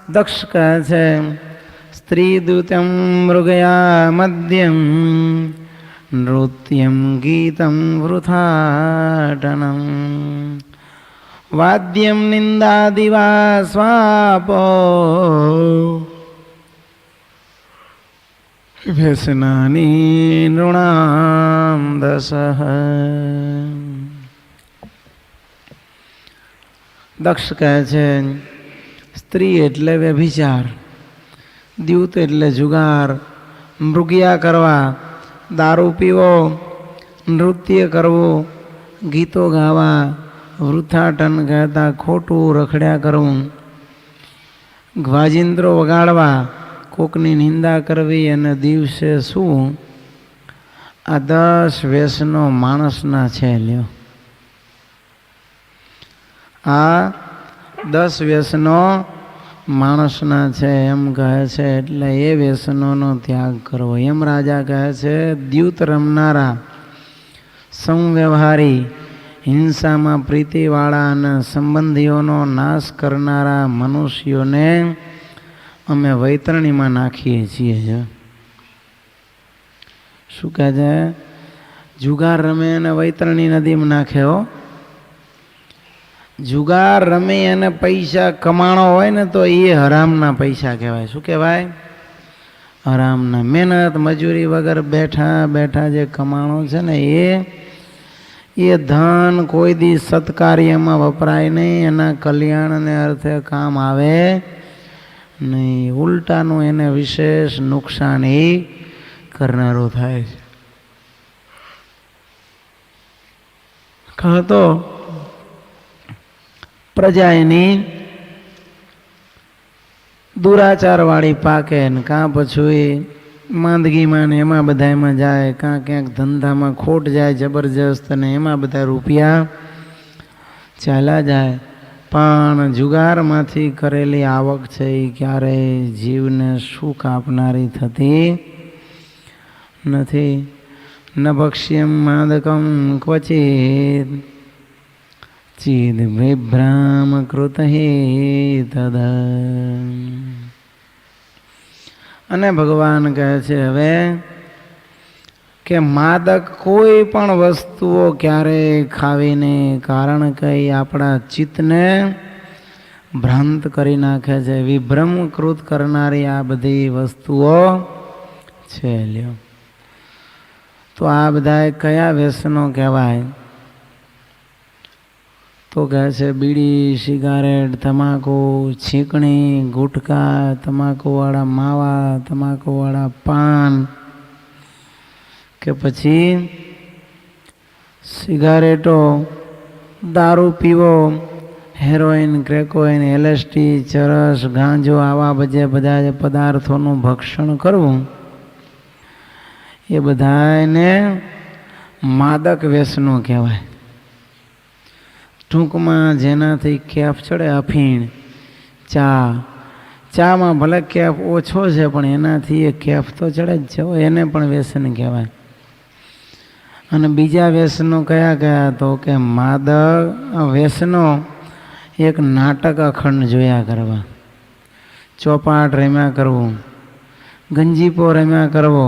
દક્ષ કહે છે સ્ત્રી દૂત્યમ મૃગયા મધ્યમ નૃત્યમ ગીતમ વૃથાટનમ વાદ્યમ નિંદાદિવા સ્વાપો વ્યસનાની નૃણામ દસઃ. દક્ષ કહે છે સ્ત્રી એટલે વ્યભિચાર, દ્યુત એટલે જુગાર, મૃગયા કરવા, દારૂ પીવો, નૃત્ય કરવું, ગીતો ગાવા, વૃથાટન કહેતા ખોટું રખડ્યા કરવું, વાજિંત્રો વગાડવા, કોકની નિંદા કરવી અને દિવસે સૂવું, આ 10 વ્યસનો માણસના છે. લ્યો, આ 10 વ્યસનો માણસના છે એમ કહે છે. એટલે એ વ્યસનોનો ત્યાગ કરવો. એમ રાજા કહે છે દ્યુત રમનારા, સંવ્યવહારી, હિંસામાં પ્રીતિવાળા અને સંબંધીઓનો નાશ કરનારા મનુષ્યોને અમે વૈતરણીમાં નાખીએ છીએ. શું કહે છે? જુગાર રમે અને વૈતરણી નદીમાં નાખે. હો, જુગાર રમી અને પૈસા કમાણો હોય ને તો એ હરામના પૈસા કહેવાય. શું કહેવાય? હરામના. મહેનત મજૂરી વગર બેઠા બેઠા જે કમાણો છે ને એ ધન કોઈ દી સત્કાર્યમાં વપરાય નહીં, એના કલ્યાણને અર્થે કામ આવે નહીં. ઉલટાનું એને વિશેષ નુકસાન એ કરનારો થાય છે. કહતો પ્રજા એની દુરાચારવાળી પાકે ને કાં પછી માંદગીમાં ને એમાં બધામાં જાય, કાં ક્યાંક ધંધામાં ખોટ જાય જબરજસ્ત ને એમાં બધા રૂપિયા ચાલ્યા જાય. પણ જુગારમાંથી કરેલી આવક છે એ ક્યારેય જીવને સુખ આપનારી થતી નથી. ન ભક્ષ્યમ માદકમ ક્વચિત ચિદ વિભ્રામ કૃત તદ. અને ભગવાન કહે છે હવે કે માદક કોઈ પણ વસ્તુઓ ક્યારેય ખાવીને, કારણ કે આપણા ચિત્તને ભ્રાંત કરી નાખે છે, વિભ્રમકૃત કરનારી આ બધી વસ્તુઓ છે. લ્યો, તો આ બધા કયા વ્યસનો કહેવાય? તો કહે છે બીડી, સિગારેટ, તમાકુ, છીકણી, ગુટકા, તમાકુવાળા માવા, તમાકુવાળા પાન, કે પછી સિગારેટો, દારૂ પીવો, હેરોઇન, ક્રેકોઇન, એલએસડી, ચરસ, ગાંજો, આવા બધા પદાર્થોનું ભક્ષણ કરવું, એ બધાને માદક વ્યસનો કહેવાય. ટૂંકમાં જેનાથી કેફ ચડે, અફીણ, ચામાં ભલે કેફ ઓછો છે પણ એનાથી એ કેફ તો ચડે જ છે, એને પણ વ્યસન કહેવાય. અને બીજા વ્યસનો કયા કયા? તો કે માદક વ્યસનો એક નાટક અખંડ જોયા કરવા, ચોપાટ રમ્યા કરવું, ગંજીપો રમ્યા કરવો,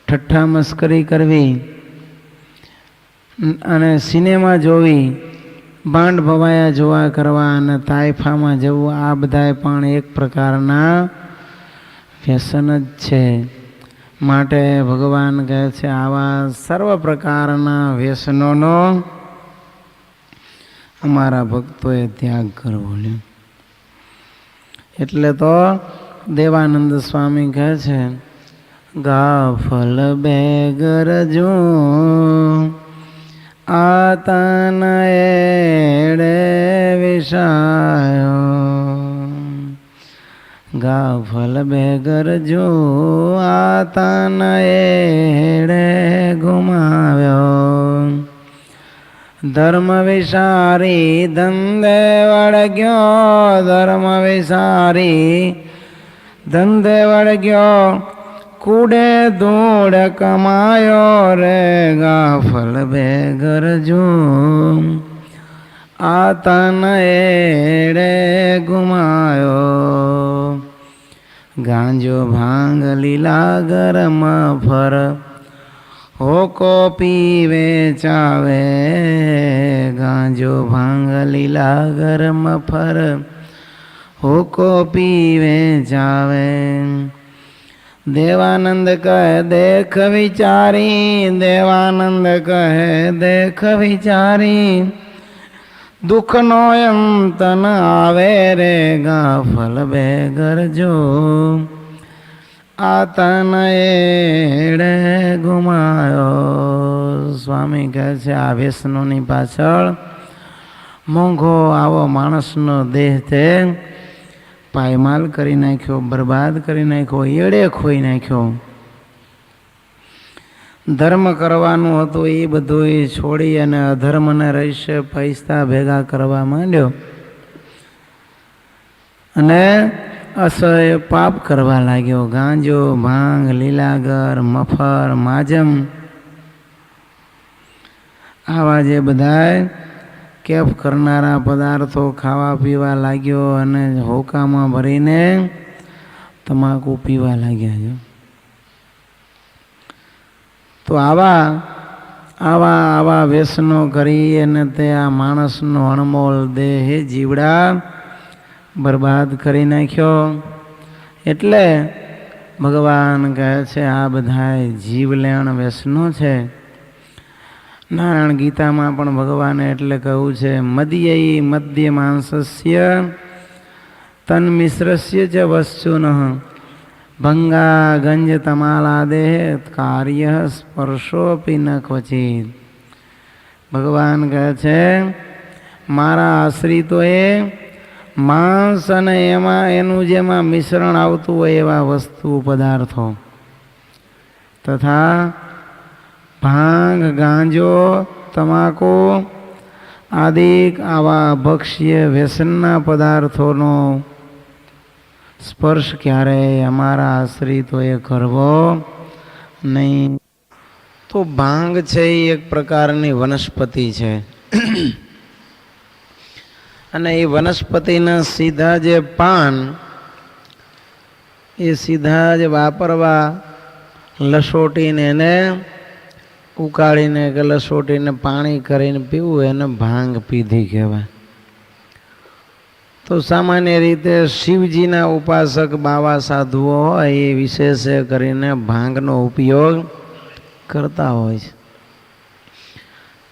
ઠઠ્ઠા મસ્કરી કરવી અને સિનેમા જોવી, બાંડ ભવાયા જોવા કરવા અને તાઇફામાં જવું, આ બધાય પણ એક પ્રકારના વ્યસન જ છે. માટે ભગવાન કહે છે આવા સર્વ પ્રકારના વ્યસનોનો અમારા ભક્તોએ ત્યાગ કરવો. એટલે તો દેવાનંદ સ્વામી કહે છે ગાફલ બેગર જો આતન એડે વિષાયો, ગાફલ બેગર જો આતન એડે ગુમાવ્યો, ધર્મ વિસારી ધંધે વળગ્યો, ધર્મ વિસારી ધંધે વળગ્યો, કુડે ધૂળ કમાયો રે ગાફલ બેગર જો આ તન એડે ગુમાયો, ગાંજો ભાંગ લીલા ગરમ ફર, હોકો પીવે ચાવે, ગાંજો ભાંગ લીલા ગરમ ફર, હોકો પીવે ચાવે. દેવાનંદ કહે દેખ વિચારી, દેવાનંદ કહે દેખ વિચારી, દુઃખનો અંત ન આવે રે ગાફલ બેગર જો, આ તન એડે ગુમાયો. સ્વામી કહે છે આ વ્યસનોની પાછળ મોંઘો આવો માણસનો દેહ તે પાયમાલ કરી નાખ્યો, બરબાદ કરી નાખ્યો, એડે ખોઈ નાખ્યો. ધર્મ કરવાનું હતું એ બધું એ છોડી અને અધર્મને રહીશે પૈસા ભેગા કરવા માંડ્યો અને અસહ્ય પાપ કરવા લાગ્યો. ગાંજો ભાંગ લીલાગર મફર માજમ આવા જે બધાય કેફ કરનારા પદાર્થો ખાવા પીવા લાગ્યો અને હોકામાં ભરીને તમાકુ પીવા લાગ્યા છે. તો આવા વ્યસનો કરી અને તે આ માણસનો અણમોલ દેહ જીવડા બરબાદ કરી નાખ્યો. એટલે ભગવાન કહે છે આ બધા જીવલેણ વ્યસનો છે. નારાયણ ગીતામાં પણ ભગવાને એટલે કહ્યું છે મદયૈ મધ્ય માંસસ્ય તન મિશ્રસ્ય ચ વસ્તુન ભંગા ગંજ તમાલાદે કાર્ય સ્પર્શોપી ન ક્વચિત. ભગવાન કહે છે મારા આશ્રિતોએ માંસ અને એમાં એનું જેમાં મિશ્રણ આવતું હોય એવા વસ્તુ પદાર્થો તથા ભાંગ ગાંજો તમાકુ આદિ આવા ભક્ષ્ય વ્યસનના પદાર્થોનો સ્પર્શ ક્યારેય અમારા આશ્રિતોએ કરવો નહીં. તો ભાંગ છે એ એક પ્રકારની વનસ્પતિ છે અને એ વનસ્પતિના સીધા જે પાન એ સીધા જ વાપરવા લસોટીને એને ઉકાળીને કે લસોટીને પાણી કરીને પીવું એને ભાંગ પીધી કહેવાય. તો સામાન્ય રીતે શિવજીના ઉપાસક બાવા સાધુઓ હોય એ વિશેષ કરીને ભાંગનો ઉપયોગ કરતા હોય છે.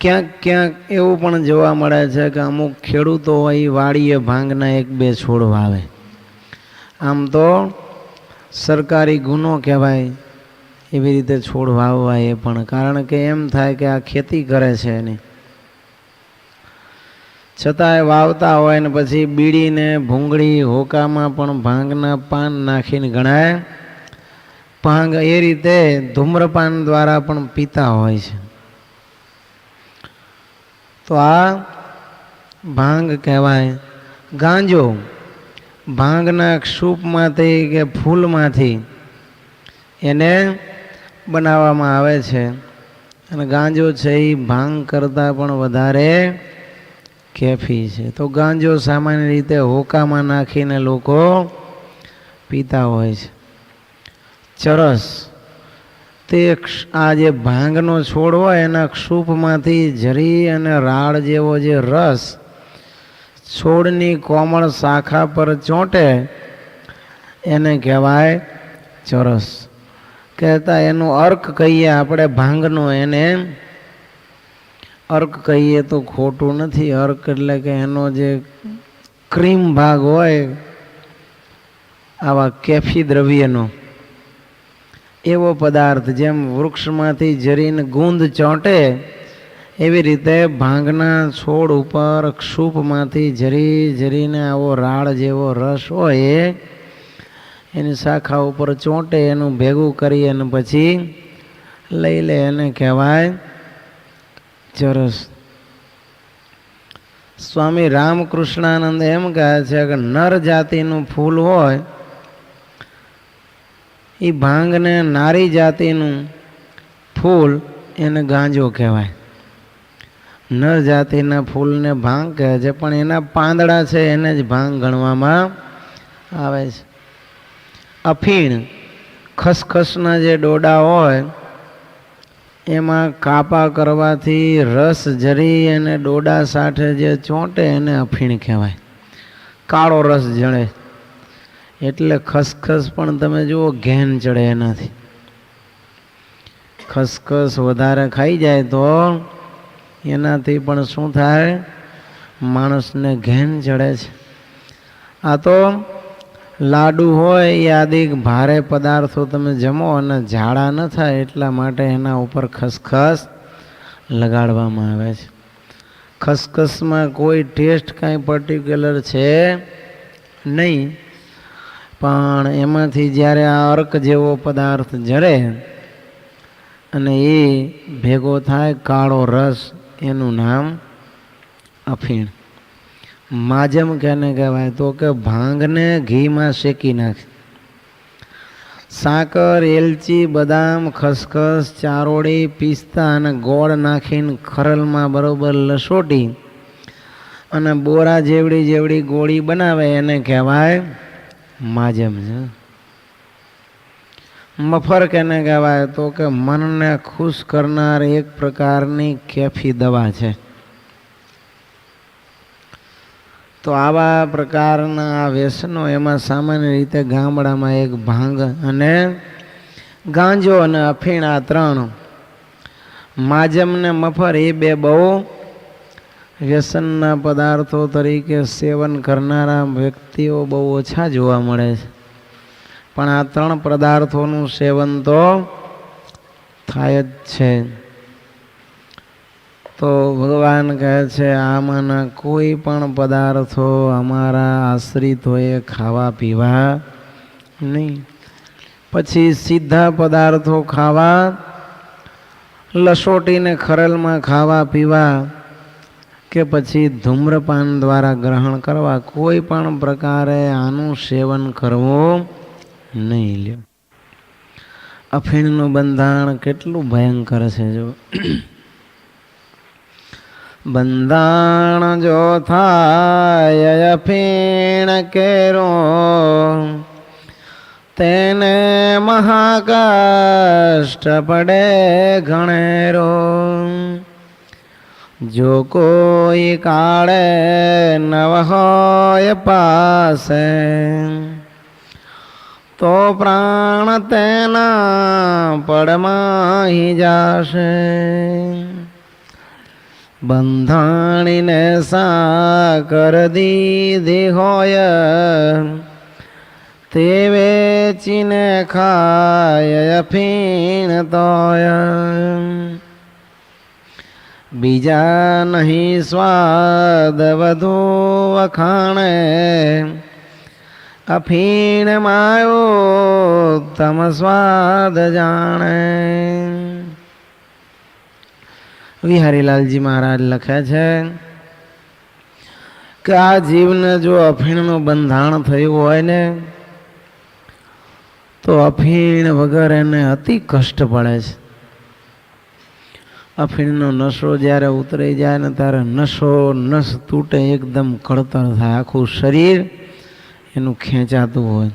ક્યાંક ક્યાંક એવું પણ જોવા મળે છે કે અમુક ખેડૂતો હોય એ વાડીએ ભાંગના 1-2 છોડ વાવે. આમ તો સરકારી ગુનો કહેવાય એવી રીતે છોડ વાવવા એ પણ, કારણ કે એમ થાય કે આ ખેતી કરે છે એની, છતાંય વાવતા હોય ને પછી બીડીને ભૂંગળી હોકામાં પણ ભાંગના પાન નાખીને ગણાય ભાંગ એ રીતે ધૂમ્રપાન દ્વારા પણ પીતા હોય છે. તો આ ભાંગ કહેવાય. ગાંજો ભાંગના ક્ષૂપમાંથી કે ફૂલમાંથી એને બનાવવામાં આવે છે અને ગાંજો છે એ ભાંગ કરતાં પણ વધારે કેફી છે. તો ગાંજો સામાન્ય રીતે હોકામાં નાખીને લોકો પીતા હોય છે. ચરસ તે આ જે ભાંગનો છોડ હોય એના ક્ષૂપમાંથી ઝરી અને રાળ જેવો જે રસ છોડની કોમળ શાખા પર ચોંટે એને કહેવાય ચરસ. કહેતા એનું અર્ક કહીએ આપણે ભાંગનો, એને અર્ક કહીએ તો ખોટું નથી. અર્ક એટલે કે એનો જે ક્રીમ ભાગ હોય આવા કેફી દ્રવ્યનો એવો પદાર્થ, જેમ વૃક્ષમાંથી ઝરીને ગુંદ ચોંટે એવી રીતે ભાંગના છોડ ઉપર ક્ષૂપમાંથી ઝરીને આવો રાળ જેવો રસ હોય એની શાખા ઉપર ચોંટે, એનું ભેગું કરી અને પછી લઈ લે એને કહેવાય ચરસ. સ્વામી રામકૃષ્ણાનંદ એમ કહે છે કે નર જાતિનું ફૂલ હોય એ ભાંગને નારી જાતિનું ફૂલ એને ગાંજો કહેવાય નર જાતિના ફૂલને ભાંગ કહે છે, પણ એના પાંદડા છે એને જ ભાંગ ગણવામાં આવે છે. અફીણ, ખસખસના જે ડોડા હોય એમાં કાપા કરવાથી રસ જરી અને ડોડા સાથે જે ચોંટે એને અફીણ કહેવાય. કાળો રસ જળે એટલે ખસખસ પણ તમે જુઓ ઘેન ચડે એનાથી. ખસખસ વધારે ખાઈ જાય તો એનાથી પણ શું થાય? માણસને ઘેન ચડે છે. આ તો લાડુ હોય એ આદિ ભારે પદાર્થો તમે જમો અને ઝાડા ન થાય એટલા માટે એના ઉપર ખસખસ લગાડવામાં આવે છે. ખસખસમાં કોઈ ટેસ્ટ કાંઈ પર્ટિક્યુલર છે નહીં, પણ એમાંથી જ્યારે આ અર્ક જેવો પદાર્થ જરે અને એ ભેગો થાય કાળો રસ, એનું નામ અફીણ. માજમ કેને કહેવાય? તો કે ભાંગને ઘીમાં શેકી નાખે. સાકર, એલચી, બદામ, ખસખસ, ચારોળી, પિસ્તા અને ગોળ નાખીને ખરલમાં બરોબર લસોટી અને બોરા જેવડી જેવડી ગોળી બનાવે એને કહેવાય માજમ છે. મફર કેને કહેવાય? તો કે મનને ખુશ કરનાર એક પ્રકારની કેફી દવા છે. તો આવા પ્રકારના વ્યસનો એમાં સામાન્ય રીતે ગામડામાં એક ભાંગ અને ગાંજો અને અફીણ, આ ત્રણ, માજમ ને મફર, એ બે બહુ વ્યસનના પદાર્થો તરીકે સેવન કરનારા વ્યક્તિઓ બહુ ઓછા જોવા મળે છે. પણ આ ત્રણ પદાર્થોનું સેવન તો થાય જ છે. તો ભગવાન કહે છે આમાંના કોઈ પણ પદાર્થો અમારા આશ્રિતોએ ખાવા પીવા નહીં. પછી સીધા પદાર્થો ખાવા, લસોટીને ખરલમાં ખાવા પીવા, કે પછી ધૂમ્રપાન દ્વારા ગ્રહણ કરવા, કોઈ પણ પ્રકારે આનું સેવન કરવું નહીં. લ્યો, અફીણનું બંધાણ કેટલું ભયંકર છે. જો બંધાણ જો થાય અફીણ કેરો, તેને મહાકષ્ટ પડે ઘણેરો. જો કોઈ કાળે નવ હોય પાસે, તો પ્રાણ તેના પડમાહી જાશે. બંધાણીને સાકર દીધી હોય, તે વેચીને ખાય અફીણ તોય. બીજા નહીં સ્વાદ વધુ વખાણે, અફીણ માયો તમ સ્વાદ જાણે. વિહારીલાલજી મહારાજ લખે છે કે આ જીવને જો અફીણનું બંધાણ થયું હોય ને, તો અફીણ વગર એને અતિ કષ્ટ પડે છે. અફીણનો નશો જ્યારે ઉતરી જાય ને ત્યારે નસ તૂટે, એકદમ કળતર થાય, આખું શરીર એનું ખેંચાતું હોય,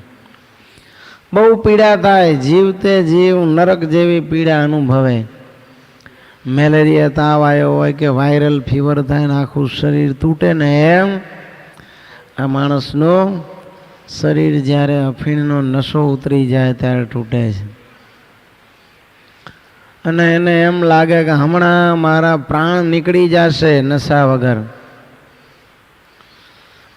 બહુ પીડા થાય, જીવતે જીવ નરક જેવી પીડા અનુભવે. મેલેરિયા તાવ આવ્યો હોય કે વાયરલ ફીવર થાય ને આખું શરીર તૂટે ને, એમ આ માણસનું શરીર જ્યારે અફીણનો નશો ઉતરી જાય ત્યારે તૂટે છે. અને એને એમ લાગે કે હમણાં મારા પ્રાણ નીકળી જશે નશા વગર.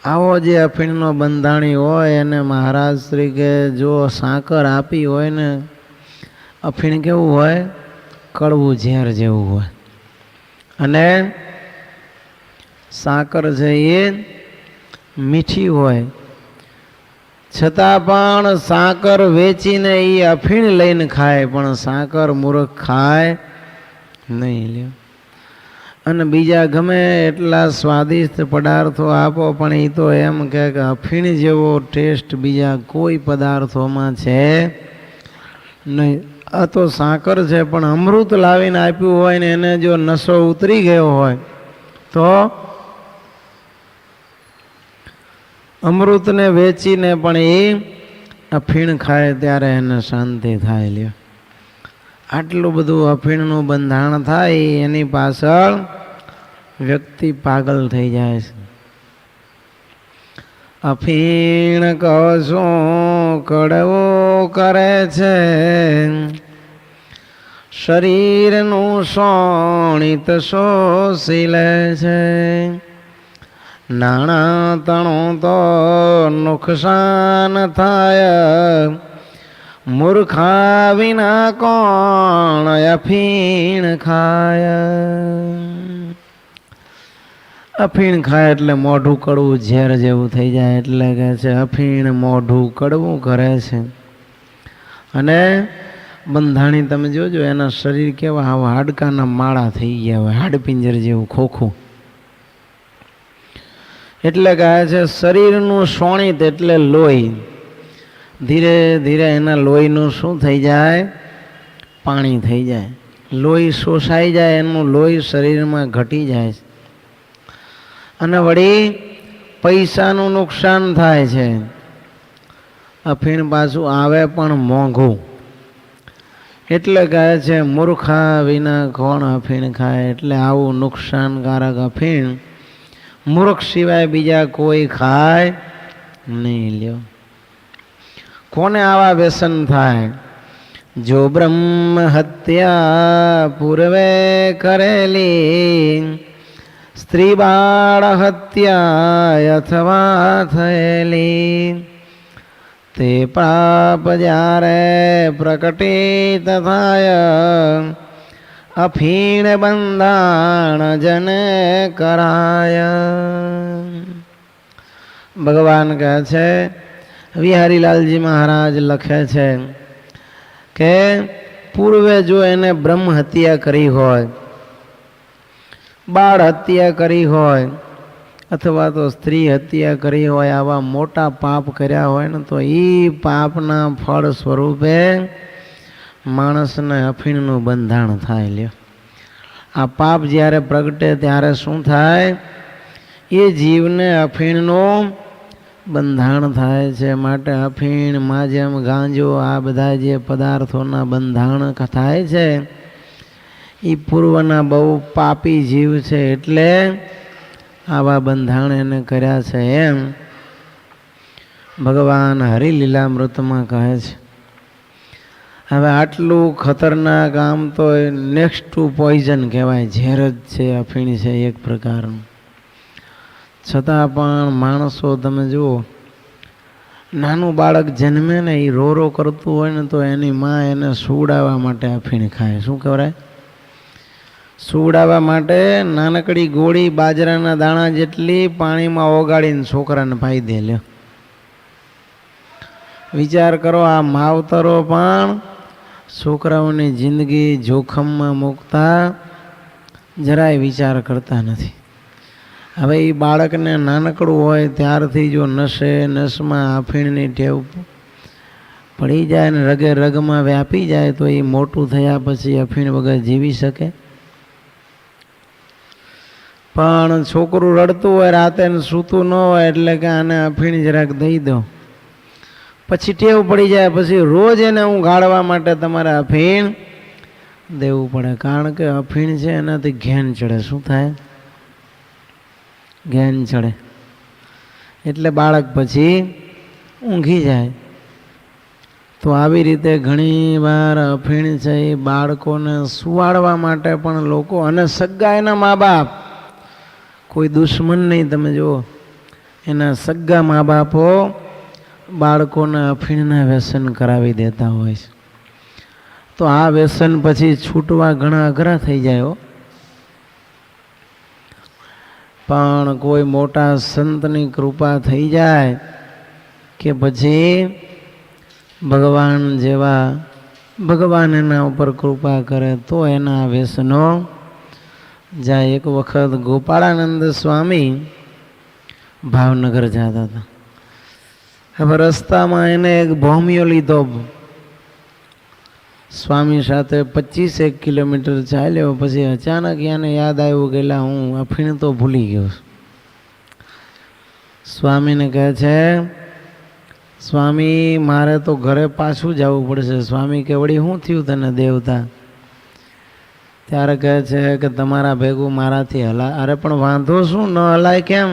આવો જે અફીણનો બંધાણી હોય એને મહારાજ શ્રી કે જો સાકર આપી હોય ને, અફીણ કેવું હોય? કડવું ઝેર જેવું હોય. અને સાકર છે એ મીઠી હોય, છતાં પણ સાકર વેચીને એ અફીણ લઈને ખાય, પણ સાકર મૂર્ખ ખાય નહીં. લ્યો, અને બીજા ગમે એટલા સ્વાદિષ્ટ પદાર્થો આપો પણ એ તો એમ કે અફીણ જેવો ટેસ્ટ બીજા કોઈ પદાર્થોમાં છે નહીં. આ તો સાકર છે, પણ અમૃત લાવીને આપ્યું હોય ને એને જો નશો ઉતરી ગયો હોય તો અમૃતને વેચીને પણ એ અફીણ ખાય ત્યારે એને શાંતિ થાય. લ્યો, આટલું બધું અફીણનું બંધાણ થાય એની પાછળ વ્યક્તિ પાગલ થઈ જાય છે. અફીણ કશું કડવું કરે છે, શરીરનું સોણિત શોષી લે છે. નાણાં તણું તો નુકસાન થાય, મૂર્ખા વિના કોણ અફીણ ખાય. અફીણ ખાય એટલે મોઢું કડવું ઝેર જેવું થઈ જાય. એટલે કે છે અફીણ મોઢું કડવું કરે છે. અને બંધાણી તમે જોજો, એના શરીર કેવા આવા હાડકાના માળા થઈ ગયા હોય, હાડપિંજર જેવું ખોખું. એટલે કહે છે શરીરનું શોણિત એટલે લોહી. ધીરે ધીરે એના લોહીનું શું થઈ જાય? પાણી થઈ જાય. લોહી શોષાઈ જાય, એનું લોહી શરીરમાં ઘટી જાય. અને વળી પૈસાનું નુકસાન થાય છે. અફીણ પાછું આવે પણ મોંઘું. એટલે કહે છે મૂર્ખા વિના કોણ અફીણ ખાય. એટલે આવું નુકસાનકારક અફીણ મૂર્ખ સિવાય બીજા કોઈ ખાય નહીં. લ્યો, કોને આવા વ્યસન થાય? જો બ્રહ્મ હત્યા પૂર્વે કરેલી, સ્ત્રી બાળ હત્યા અથવા થયેલી, તે પાપ જ્યારે પ્રકટિત થાય, અફીણ બંધાણ જને કરાય. ભગવાન કહે છે, વિહારીલાલજી મહારાજ લખે છે કે પૂર્વે જો એને બ્રહ્મ હત્યા કરી હોય, બાળ હત્યા કરી હોય, અથવા તો સ્ત્રી હત્યા કરી હોય, આવા મોટા પાપ કર્યા હોય ને, તો એ પાપના ફળ સ્વરૂપે માણસને અફીણનું બંધાણ થાય. લ્યો, આ પાપ જ્યારે પ્રગટે ત્યારે શું થાય? એ જીવને અફીણનું બંધાણ થાય છે. માટે અફીણ, માજમ, ગાંજો આ બધા જે પદાર્થોના બંધાણ થાય છે એ પૂર્વના બહુ પાપી જીવ છે, એટલે આવા બંધાણ એને કર્યા છે. એમ ભગવાન હરિલીલામૃતમાં કહે છે. હવે આટલું ખતરનાક, આમ તો નેક્સ્ટ ટુ પોઈઝન કહેવાય, ઝેર જ છે અફીણ છે એક પ્રકારનું. છતાં પણ માણસો તમે જુઓ, નાનું બાળક જન્મે ને એ રો રો કરતું હોય ને, તો એની માં એને સુવડાવવા માટે અફીણ ખાય. શું કહેવાય? સુવડાવવા માટે નાનકડી ગોળી બાજરાના દાણા જેટલી પાણીમાં ઓગાળીને છોકરાને પાઈ દે. લ્યો, વિચાર કરો, આ માવતરો પણ છોકરાઓની જિંદગી જોખમમાં મૂકતા જરાય વિચાર કરતા નથી. હવે એ બાળકને નાનકડું હોય ત્યારથી જો નસમાં અફીણની ટેવ પડી જાય ને રગે રગમાં વ્યાપી જાય, તો એ મોટું થયા પછી અફીણ વગર જીવી શકે? પણ છોકરું રડતું હોય, રાતે સૂતું ન હોય, એટલે કે આને અફીણ જરાક દઈ દો, પછી ટેવ પડી જાય, પછી રોજ એને હું ગાળવા માટે તમારે અફીણ દેવું પડે. કારણ કે અફીણ છે એનાથી ઘેન ચડે. શું થાય? ઘેન ચડે. એટલે બાળક પછી ઊંઘી જાય. તો આવી રીતે ઘણી વાર અફીણ છે એ બાળકોને સુવાડવા માટે પણ લોકો, અને સગા એના મા બાપ, કોઈ દુશ્મન નહીં, તમે જુઓ એના સગા મા બાપો બાળકોને અફીણના વ્યસન કરાવી દેતા હોય છે. તો આ વ્યસન પછી છૂટવા ઘણા અઘરા થઈ જાય. પણ કોઈ મોટા સંતની કૃપા થઈ જાય કે પછી ભગવાન જેવા, ભગવાન એના ઉપર કૃપા કરે તો એના વ્યસનો જાય. એક વખત ગોપાળાનંદ સ્વામી ભાવનગર જતા હતા. હવે રસ્તામાં એને એક ભોમિયો લીધો. સ્વામી સાથે 25 કિલોમીટર ચાલ્યો, પછી અચાનક એને યાદ આવ્યું કે હું અફીણ તો ભૂલી ગયો. સ્વામીને કહે છે, સ્વામી મારે તો ઘરે પાછું જવું પડશે. સ્વામી કે વળી શું થયું તને દેવતા? ત્યારે કહે છે કે તમારા ભેગું મારાથી હલાય. અરે પણ વાંધો શું, ન હલાય કેમ?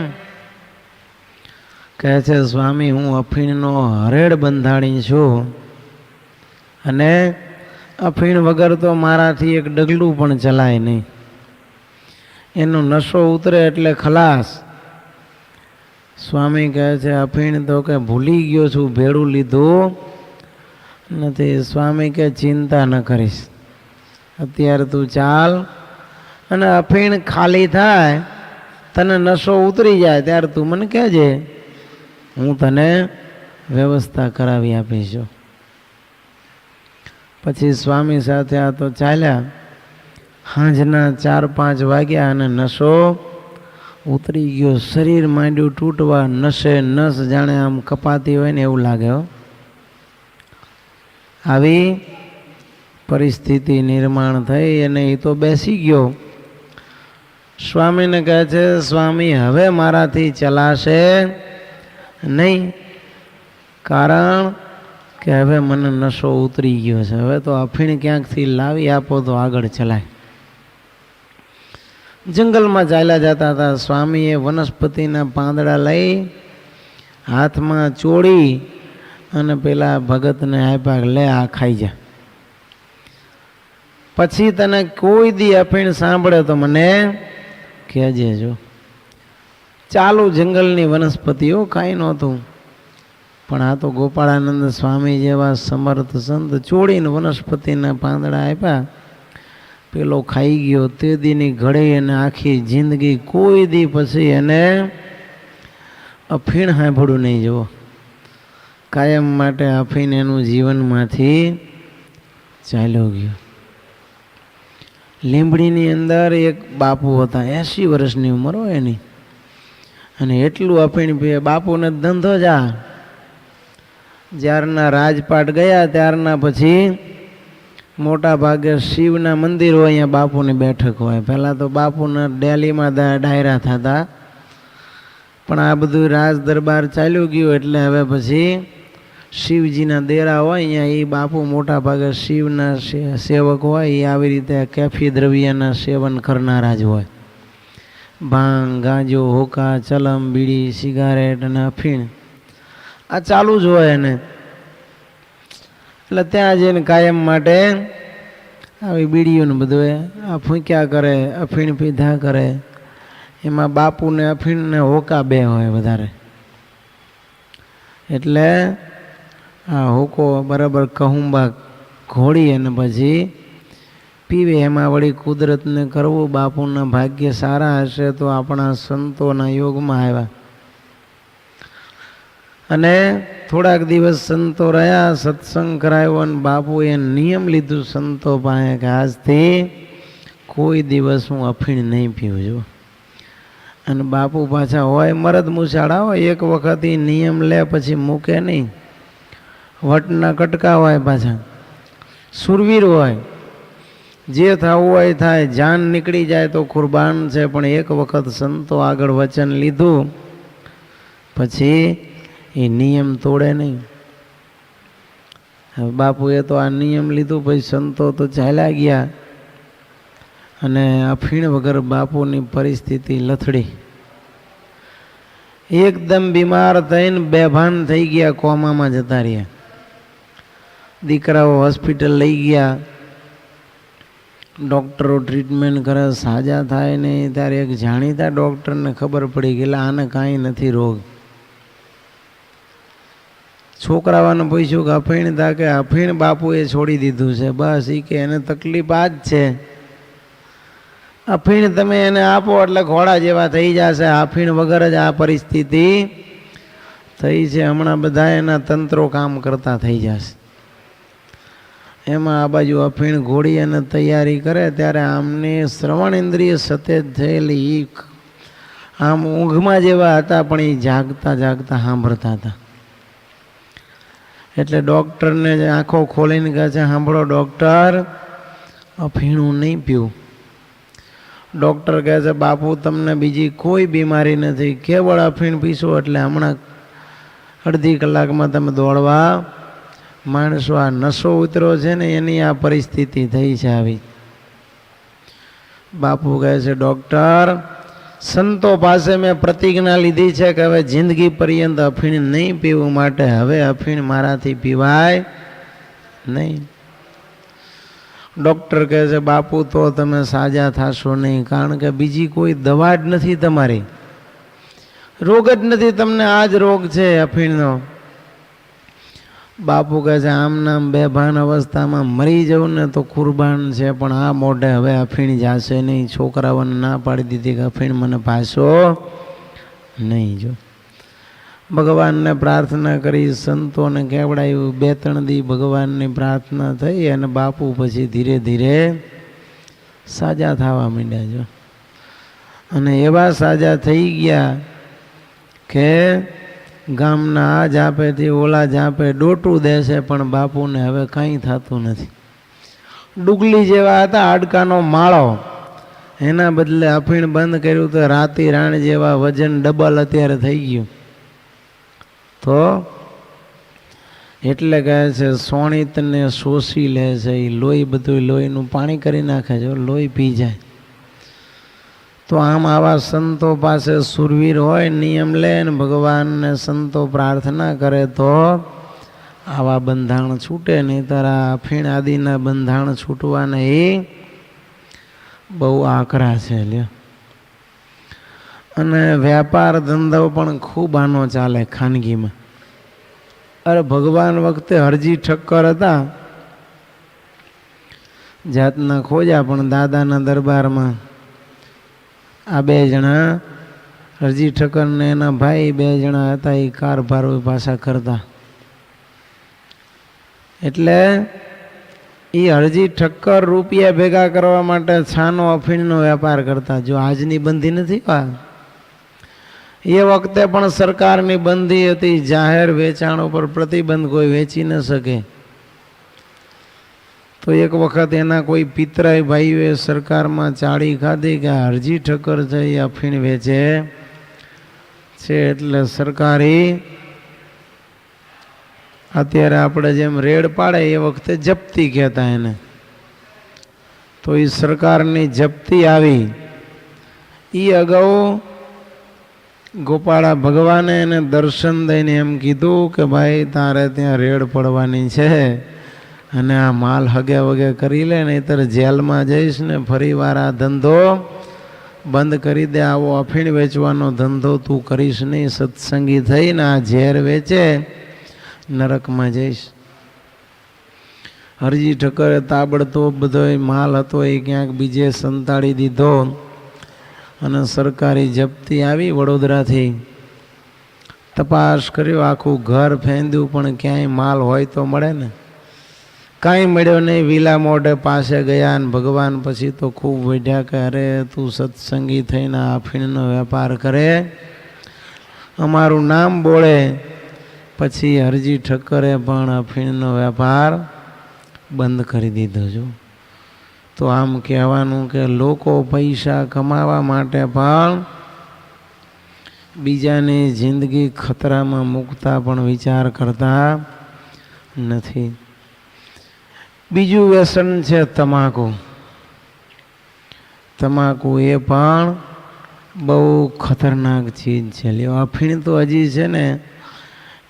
કહે છે સ્વામી હું અફીણનો હરેડ બંધાણી છું અને અફીણ વગર તો મારાથી એક ડગલું પણ ચલાય નહીં. એનો નશો ઉતરે એટલે ખલાસ. સ્વામી કહે છે અફીણ તો કે ભૂલી ગયો છું, ભેળું લીધું નથી. સ્વામી કે ચિંતા ન કરીશ, અત્યારે તું ચાલ અને અફીણ ખાલી થાય, તને નશો ઉતરી જાય ત્યારે તું મને કહેજે, હું તને વ્યવસ્થા કરાવી આપીશ. પછી સ્વામી સાથે આ તો ચાલ્યા. સાંજના 4-5 વાગ્યા અને નશો ઉતરી ગયો. શરીર માંડ્યું તૂટવા, નશે નસ જાણે આમ કપાતી હોય ને એવું લાગે. આવી પરિસ્થિતિ નિર્માણ થઈ અને એ તો બેસી ગયો. સ્વામીને કહે છે સ્વામી હવે મારાથી ચલાશે નહીં, કારણ કે હવે મને નશો ઉતરી ગયો છે. હવે તો અફીણ ક્યાંકથી લાવી આપો તો આગળ ચલાય. જંગલમાં ચાલ્યા જતા હતા. સ્વામીએ વનસ્પતિના પાંદડા લઈ હાથમાં ચોળી અને પેલા ભગતને આપ્યા, લે આ ખાઈ જા. પછી તને કોઈ દી અફીણ સાંભળે તો મને કહેજે. જો ચાલુ જંગલની વનસ્પતિઓ કાંઈ નહોતું, પણ આ તો ગોપાળાનંદ સ્વામી જેવા સમર્થ સંત ચોળીને વનસ્પતિના પાંદડા આપ્યા. પેલો ખાઈ ગયો. તે દીની ઘડે અને આખી જિંદગી કોઈ દી પછી એને અફીણ સાંભળ્યું નહીં. જુઓ, કાયમ માટે અફીણ એનું જીવનમાંથી ચાલ્યો ગયો. લીંબડીની અંદર એક બાપુ હતા, 80 વર્ષની ઉંમર હોય એની, અને એટલું અફીણ પીએ. બાપુને ધંધો જા. જ્યારના રાજપાટ ગયા ત્યારના પછી મોટા ભાગે શિવના મંદિર હોય, અહીંયા બાપુની બેઠક હોય. પહેલાં તો બાપુના ડેલીમાં ડાયરા થતા, પણ આ બધું રાજ દરબાર ચાલ્યું ગયું એટલે હવે પછી શિવજીના દેરા હોય અહીંયા, એ બાપુ મોટા ભાગે શિવના સેવક હોય, એ આવી રીતે કેફી દ્રવ્યના સેવન કરનારા જ હોય. ભાંગ, ગાંજો, હોકા, ચલમ, બીડી, સિગારેટ અને અફીણ આ ચાલુ જ હોય એને. એટલે ત્યાં જઈને કાયમ માટે આવી બીડીઓને બધું આ ફૂંક્યા કરે, અફીણ પીધા કરે. એમાં બાપુને અફીણને હોકા બે હોય વધારે, એટલે આ હોકો બરાબર કહુંબા ઘોડી અને પછી પીવે. એમાં વળી કુદરતને કરવું. બાપુના ભાગ્ય સારા હશે તો આપણા સંતોના યોગમાં આવ્યા. અને થોડાક દિવસ સંતો રહ્યા, સત્સંગ કરાયો અને બાપુએ નિયમ લીધું સંતો પાસે કે આજથી કોઈ દિવસ હું અફીણ નહીં પીવું છું. અને બાપુ પાછા હોય મરદ મૂછાળા હોય, એક વખત એ નિયમ લે પછી મૂકે નહીં. વટના કટકા હોય, પાછા સુરવીર હોય, જે થવું હોય થાય. જાન નીકળી જાય તો કુરબાન છે, પણ એક વખત સંતો આગળ વચન લીધું પછી એ નિયમ તોડે નહીં. હવે બાપુએ તો આ નિયમ લીધું, પછી સંતો તો ચાલ્યા ગયા અને અફીણ વગર બાપુની પરિસ્થિતિ લથડી. એકદમ બીમાર થઈને બેભાન થઈ ગયા, કોમામાં જતા રહ્યા. દીકરાઓ હોસ્પિટલ લઈ ગયા, ડૉક્ટરો ટ્રીટમેન્ટ કરે, સાજા થાય નહીં. ત્યારે એક જાણીતા ડૉક્ટરને ખબર પડી ગયેલા આને કાંઈ નથી રોગ. છોકરાઓને પૂછ્યું કે અફીણ થા, કે અફીણ બાપુએ છોડી દીધું છે બસ. એ કે એને તકલીફ આ જ છે, અફીણ તમે એને આપો એટલે ઘોડા જેવા થઈ જશે. અફીણ વગર જ આ પરિસ્થિતિ થઈ છે. હમણાં બધા એના તંત્રો કામ કરતા થઈ જશે. એમાં આ બાજુ અફીણ ઘોડી અને તૈયારી કરે ત્યારે આમને શ્રવણ ઇન્દ્રિય સતેજ થયેલી આમ ઊંઘમાં જેવા હતા, પણ એ જાગતા જાગતા સાંભળતા હતા. એટલે ડૉક્ટરને આંખો ખોલીને કહે છે, સાંભળો ડૉક્ટર, અફીણું નહીં પીવું. ડૉક્ટર કહે છે, બાપુ તમને બીજી કોઈ બીમારી નથી, કેવળ અફીણ પીશો એટલે હમણાં અડધી કલાકમાં તમે દોડવા માણસો. આ નશો ઉતરો છે ને એની આ પરિસ્થિતિ થઈ છે આવી. બાપુ કહે છે, ડૉક્ટર, સંતો પાસે મેં પ્રતિજ્ઞા લીધી છે કે હવે જિંદગી પર્યંત અફીણ નહીં પીવું, માટે હવે અફીણ મારાથી પીવાય નહીં. ડૉક્ટર કહે છે, બાપુ તો તમે સાજા થશો નહીં, કારણ કે બીજી કોઈ દવા જ નથી, તમારી રોગ જ નથી, તમને આ જ રોગ છે અફીણનો. બાપુ કહે છે, આમ નામ બેભાન અવસ્થામાં મરી જવું ને તો કુરબાન છે, પણ આ મોઢે હવે અફીણ જશે નહીં. છોકરાઓને ના પાડી દીધી કે અફીણ મને પાછો નહીં. જો ભગવાનને પ્રાર્થના કરી, સંતોને કેવડાયું, 2-3 દી ભગવાનની પ્રાર્થના થઈ અને બાપુ પછી ધીરે ધીરે સાજા થવા માંડ્યા. જો અને એવા સાજા થઈ ગયા કે ગામના આ જાપેથી ઓલા જાપે ડોટું દેશે, પણ બાપુને હવે કંઈ થતું નથી. ડુગલી જેવા હતા, હાડકાનો માળો, એના બદલે અફીણ બંધ કર્યું તો રાતી રાણ જેવા વજન ડબલ અત્યારે થઈ ગયું. તો એટલે કહે છે, સોણિતને શોષી લે છે, એ લોહી બધું લોહીનું પાણી કરી નાખે છે, લોહી પી જાય. તો આમ આવા સંતો પાસે સુરવીર હોય, નિયમ લે ને ભગવાનને સંતો પ્રાર્થના કરે તો આવા બંધાણ છૂટે. નહીં તારા અફીણ આદિના બંધાણ છૂટવાના એ બહુ આકરા છે. લ્યો અને વ્યાપાર ધંધો પણ ખૂબ આનો ચાલે ખાનગીમાં. અરે ભગવાન વખતે હરજી ઠક્કર હતા, જાતના ખોજા, પણ દાદાના દરબારમાં આ 2 જણા હરજી ઠક્કર ને એના ભાઈ 2 જણા હતા, એ કારભાર પાછા કરતા. એટલે એ હરજી ઠક્કર રૂપિયા ભેગા કરવા માટે છાનો અફીણનો વેપાર કરતા. જો આજની બંધી નથી, એ વખતે પણ સરકારની બંધી હતી, જાહેર વેચાણ ઉપર પ્રતિબંધ, કોઈ વેચી ન શકે. તો એક વખત એના કોઈ પિતરાય ભાઈઓએ સરકારમાં ચાળી ખાધી કે હરજી ઠક્કર છે એ અફીણ વેચે છે, એટલે સરકારી અત્યારે આપણે જેમ રેડ પાડે એ વખતે જપ્તી કહેતા એને. તો એ સરકારની જપ્તી આવી. એ અગાઉ ગોપાળા ભગવાને એને દર્શન દઈને એમ કીધું કે ભાઈ તારે ત્યાં રેડ પડવાની છે અને આ માલ હગે વગે કરી લે, નહીંતર જેલમાં જઈશ ને ફરી વાર આ ધંધો બંધ કરી દે. આવો અફીણ વેચવાનો ધંધો તું કરીશ નહીં, સત્સંગી થઈને આ ઝેર વેચે નરકમાં જઈશ. હરજી ઠક્કરે તાબડતોબ બધો માલ હતો એ ક્યાંક બીજે સંતાડી દીધો અને સરકારી જપ્તી આવી વડોદરાથી. તપાસ કર્યો, આખું ઘર ફેંદ્યું, પણ ક્યાંય માલ હોય તો મળે ને, કાંઈ મળ્યો નહીં. વિલા મોઢે પાસે ગયા અને ભગવાન પછી તો ખૂબ વઢ્યા કે અરે તું સત્સંગી થઈને અફીણનો વેપાર કરે, અમારું નામ બોલે. પછી હરજી ઠક્કરે પણ અફીણનો વેપાર બંધ કરી દીધો. જો તો આમ કહેવાનું કે લોકો પૈસા કમાવા માટે પણ બીજાની જિંદગી ખતરામાં મૂકતા પણ વિચાર કરતા નથી. બીજું વ્યસન છે તમાકુ. તમાકુ એ પણ બહુ ખતરનાક ચીજ છે. લ્યો અફીણ તો હજી છે ને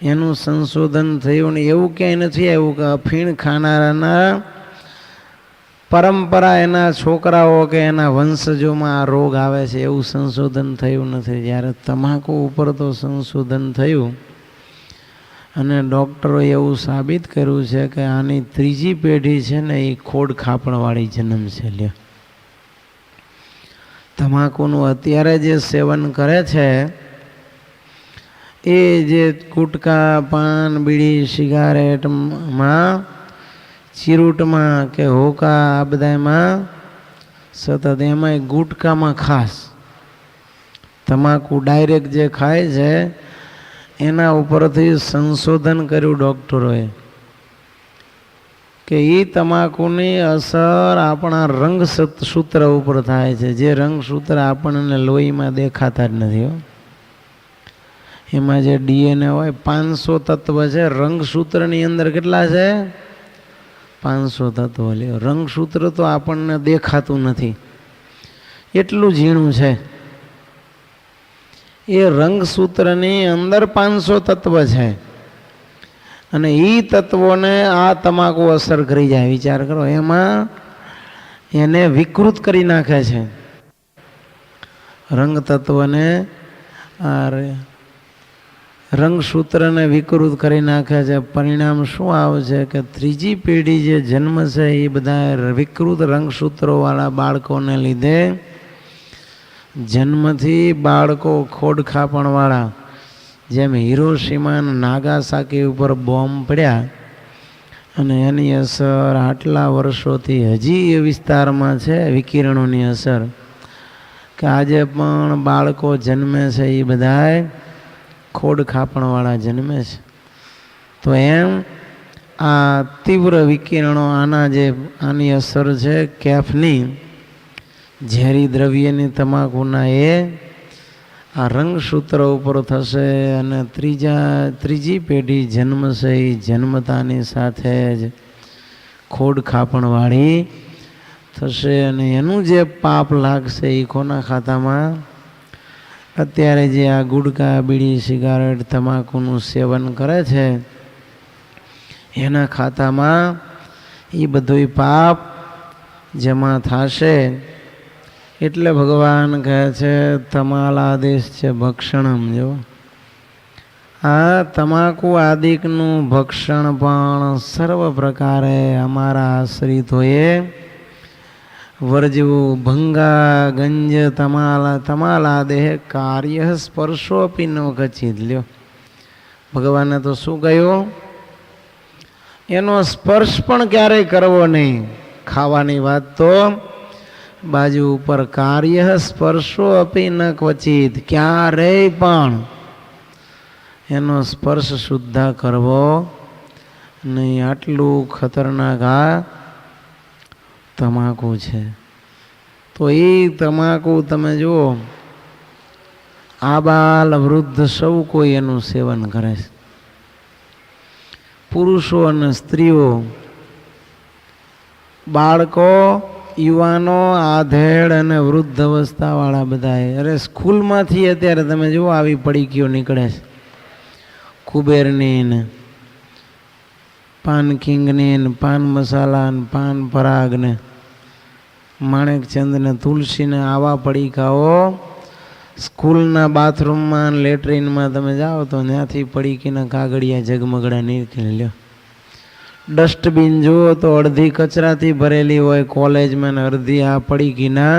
એનું સંશોધન થયું ને એવું ક્યાંય નથી આવ્યું કે અફીણ ખાનારાના પરંપરા એના છોકરાઓ કે એના વંશજોમાં આ રોગ આવે છે, એવું સંશોધન થયું નથી. જ્યારે તમાકુ ઉપર તો સંશોધન થયું અને ડૉક્ટરોએ એવું સાબિત કર્યું છે કે આની 3જી પેઢી છે ને એ ખોડ ખાપણવાળી જન્મ છે. લ્યો તમાકુનું અત્યારે જે સેવન કરે છે એ જે ગુટકા, પાન, બીડી, સિગારેટમાં, ચીરૂટમાં કે હોકા, આ બધામાં સતત, એમાંય ગુટકામાં ખાસ તમાકુ ડાયરેક્ટ જે ખાય છે એના ઉપરથી સંશોધન કર્યું ડૉક્ટરોએ કે એ તમાકુની અસર આપણા રંગસૂત્ર ઉપર થાય છે. જે રંગસૂત્ર આપણને લોહીમાં દેખાતા જ નથી. એમાં જે DNA હોય 500 તત્વ છે. રંગસૂત્રની અંદર કેટલા છે? 500 તત્વો. લ્યો, રંગસૂત્ર તો આપણને દેખાતું નથી, એટલું ઝીણું છે. એ રંગસૂત્રની અંદર 500 તત્વ છે અને એ તત્વોને આ તમાકુ અસર કરી જાય. વિચાર કરો, એમાં એને વિકૃત કરી નાખે છે. રંગ તત્વને રંગસૂત્રને વિકૃત કરી નાખે છે. પરિણામ શું આવશે કે ત્રીજી પેઢી જે જન્મ છે એ બધા વિકૃત રંગસૂત્રોવાળા બાળકોને લીધે જન્મથી બાળકો ખોડખાપણવાળા, જેમ હિરોશીમા અને નાગાસાકી ઉપર બોમ્બ પડ્યા અને એની અસર આટલા વર્ષોથી હજી એ વિસ્તારમાં છે, વિકિરણોની અસર, કે આજે પણ બાળકો જન્મે છે એ બધાય ખોડખાપણવાળા જન્મે છે. તો એમ આ તીવ્ર વિકિરણો આની અસર છે કેફની, ઝેરી દ્રવ્યની, તમાકુના, એ આ રંગસૂત્ર ઉપર થશે અને ત્રીજી પેઢી જન્મશે એ જન્મતાની સાથે જ ખોડખાપણવાળી થશે અને એનું જે પાપ લાગશે એ કોના ખાતામાં? અત્યારે જે આ ગુટકા, બીડી, સિગારેટ, તમાકુનું સેવન કરે છે એના ખાતામાં એ બધું પાપ જમા થશે. એટલે ભગવાન કહે છે તમાલાદેશ છે ભક્ષણમ. જો આ તમાકુ આદિકનું ભક્ષણ પણ સર્વ પ્રકારે અમારા આશ્રિતોએ વર્જવું. ભંગા ગંજ તમાલાદેહ કાર્ય સ્પર્શોપી ન કચિત. લ્યો, ભગવાને તો શું કહ્યું? એનો સ્પર્શ પણ ક્યારેય કરવો નહીં. ખાવાની વાત તો બાજુ ઉપર. કાર્ય સ્પર્શો અપી ન ક્વચિત, ક્યારેય પણ એનો સ્પર્શ સુદ્ધા કરવો નહીં. આટલું ખતરનાક આ તમાકુ છે. તો એ તમાકુ તમે જુઓ, આબાલ વૃદ્ધ સૌ કોઈ એનું સેવન કરે છે. પુરુષો અને સ્ત્રીઓ, બાળકો, યુવાનો, આધેડ અને વૃદ્ધ અવસ્થાવાળા બધા. અરે સ્કૂલમાંથી અત્યારે તમે જુઓ આવી પડીકીઓ નીકળે છે, કુબેરની ને પાન કિંગની ને પાન મસાલા ને પાન પરાગ ને માણેકચંદ ને તુલસી ને આવા પડીકાઓ સ્કૂલના બાથરૂમમાં, લેટ્રિનમાં તમે જાઓ તો ત્યાંથી પડીકીના કાગળિયા ઝગમગડા નીકળી. લ્યો, ડસ્ટબિન જુઓ તો અડધી કચરાથી ભરેલી હોય કોલેજમાં ને અડધી આ પડીકીના